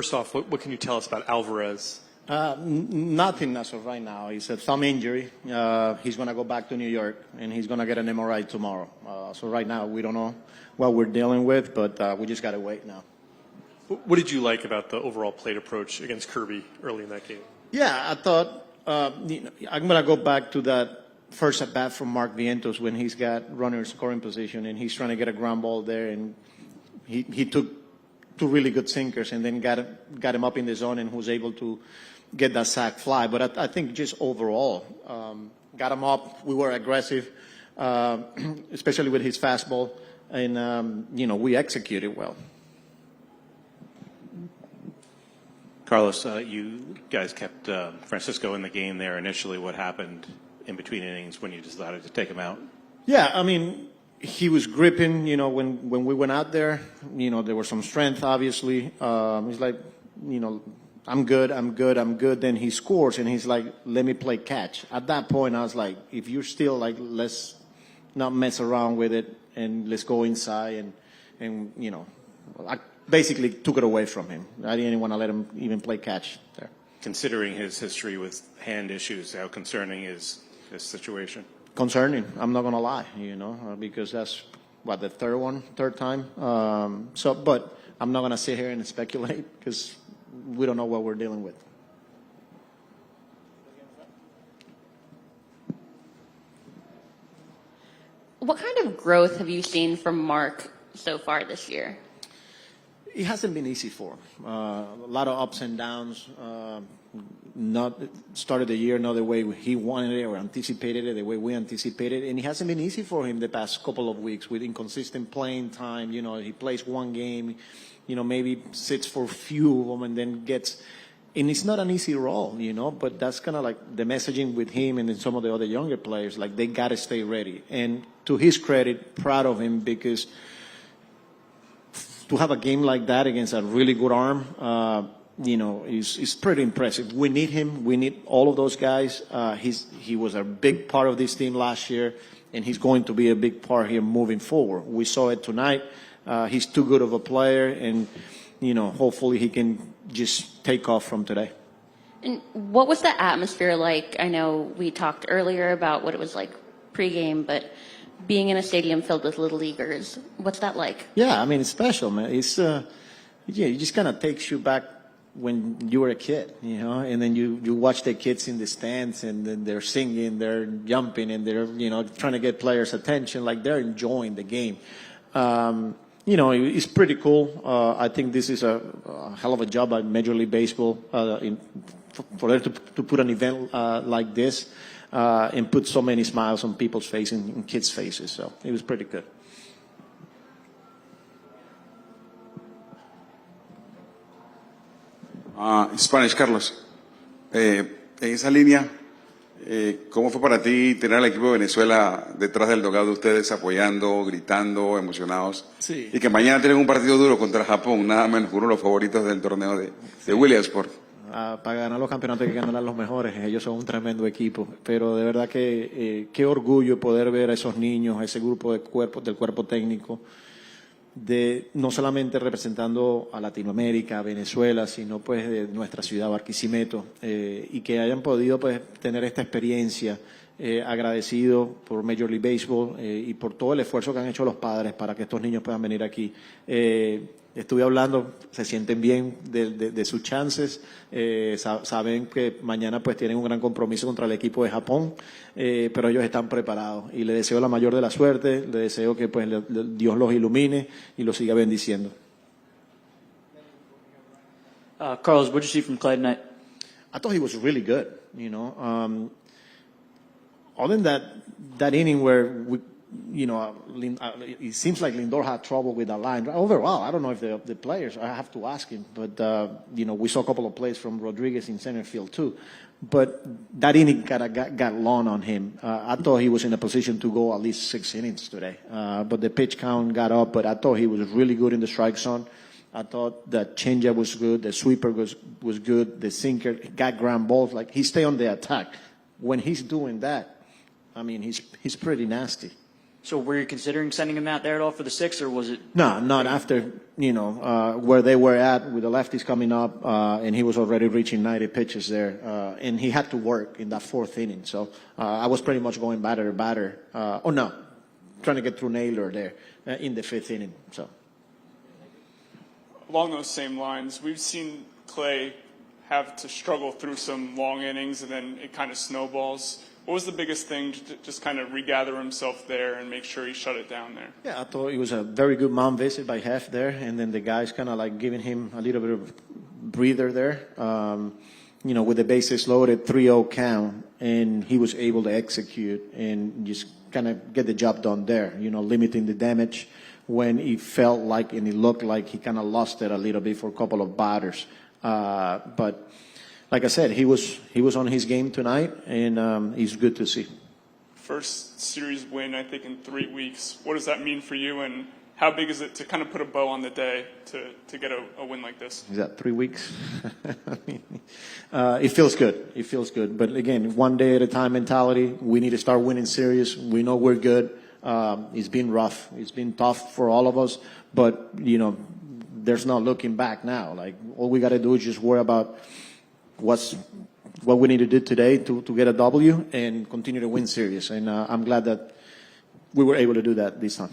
First off, what can you tell us about Alvarez? Nothing as of right now. It's a thumb injury. He's going to go back to New York, and he's going to get an MRI tomorrow. So right now, we don't know what we're dealing with, but we just got to wait now. What did you like about the overall plate approach against Kirby early in that game? Yeah, I thought I'm going to go back to that first at bat from Mark Vientos when he's got runner scoring position, and he's trying to get a ground ball there, and he took two really good sinkers and then got him up in the zone and was able to get that sac fly. But I think just overall, got him up. We were aggressive, especially with his fastball, and we executed well. Carlos, you guys kept Francisco in the game there initially. What happened in between innings when you decided to take him out? Yeah, I mean, he was gripping, when we went out there, there was some strength, obviously. He's like, I'm good. Then he scores, and he's like, let me play catch. At that point, I was like, if you're still like, let's not mess around with it, and let's go inside. And I basically took it away from him. I didn't want to let him even play catch there. Considering his history with hand issues, how concerning is this situation? Concerning, I'm not going to lie, because that's, the third time. But I'm not going to sit here and speculate because we don't know what we're dealing with. What kind of growth have you seen from Mark so far this year? It hasn't been easy for him. A lot of ups and downs. Not started the year not the way he wanted it or anticipated it, the way we anticipated it. And it hasn't been easy for him the past couple of weeks with inconsistent playing time. He plays one game, maybe sits for a few of them and then gets. And it's not an easy role, but that's kind of like the messaging with him and then some of the other younger players, like they got to stay ready. And to his credit, proud of him because to have a game like that against a really good arm, is pretty impressive. We need him. We need all of those guys. He was a big part of this team last year, and he's going to be a big part here moving forward. We saw it tonight. He's too good of a player, and, hopefully he can just take off from today. And what was the atmosphere like? I know we talked earlier about what it was like pregame, but being in a stadium filled with little leaguers, what's that like? Yeah, I mean, it's special, man. It's, it just kind of takes you back when you were a kid, and then you watch the kids in the stands and then they're singing, they're jumping, and they're, trying to get players' attention, like they're enjoying the game. It's pretty cool. I think this is a hell of a job by Major League Baseball for them to put an event like this and put so many smiles on people's faces and kids' faces. So it was pretty good. Spanish, Carlos. En esa línea, ¿cómo fue para ti tener al equipo de Venezuela detrás del dugout de ustedes apoyando, gritando, emocionados? Sí. Y que mañana tienen un partido duro contra Japón, nada menos que uno de los favoritos del torneo de Williamsport. Para ganar los campeonatos hay que ganar a los mejores. Ellos son un tremendo equipo. Pero de verdad que qué orgullo poder ver a esos niños, a ese grupo del cuerpo técnico, no solamente representando a Latinoamérica, a Venezuela, sino pues de nuestra ciudad, Barquisimeto, y que hayan podido pues tener esta experiencia, agradecido por Major League Baseball y por todo el esfuerzo que han hecho los padres para que estos niños puedan venir aquí. Estuve hablando, se sienten bien de sus chances, saben que mañana pues tienen un gran compromiso contra el equipo de Japón, pero ellos están preparados y les deseo la mayor de la suerte, les deseo que pues Dios los ilumine y los siga bendiciendo. Carlos, what did you see from Clay tonight? I thought he was really good, other than that inning where it seems like Lindor had trouble with that line. Overall, I don't know if the players, I have to ask him, but, we saw a couple of plays from Rodriguez in center field too. But that inning got long on him. I thought he was in a position to go at least 6 innings today. But the pitch count got up, but I thought he was really good in the strike zone. I thought the changeup was good, the sweeper was good, the sinker got ground balls. Like, he stayed on the attack. When he's doing that, I mean, he's pretty nasty. So were you considering sending him out there at all for the sixth, or was it? No, not after, where they were at with the lefties coming up, and he was already reaching 90 pitches there, and he had to work in that fourth inning. So I was pretty much going batter to batter. Trying to get through Naylor there in the fifth inning. So along those same lines, we've seen Clay have to struggle through some long innings, and then it kind of snowballs. What was the biggest thing to just kind of regather himself there and make sure he shut it down there? yeah, I thought it was a very good mound visit by Hef there, and then the guys kind of like giving him a little bit of breather there. With the bases loaded, 3-0 count, and he was able to execute and just kind of get the job done there. Limiting the damage when he felt like and it looked like he kind of lost it a little bit for a couple of batters. But like I said, he was on his game tonight, and he's good to see. First series win, I think, in 3 weeks. What does that mean for you, and how big is it to kind of put a bow on the day to get a win like this? Is that 3 weeks? It feels good. It feels good. But again, one day at a time mentality. We need to start winning series. We know we're good. It's been rough. It's been tough for all of us. But, there's no looking back now. Like, all we got to do is just worry about what we need to do today to get a W and continue to win series. And I'm glad that we were able to do that this time.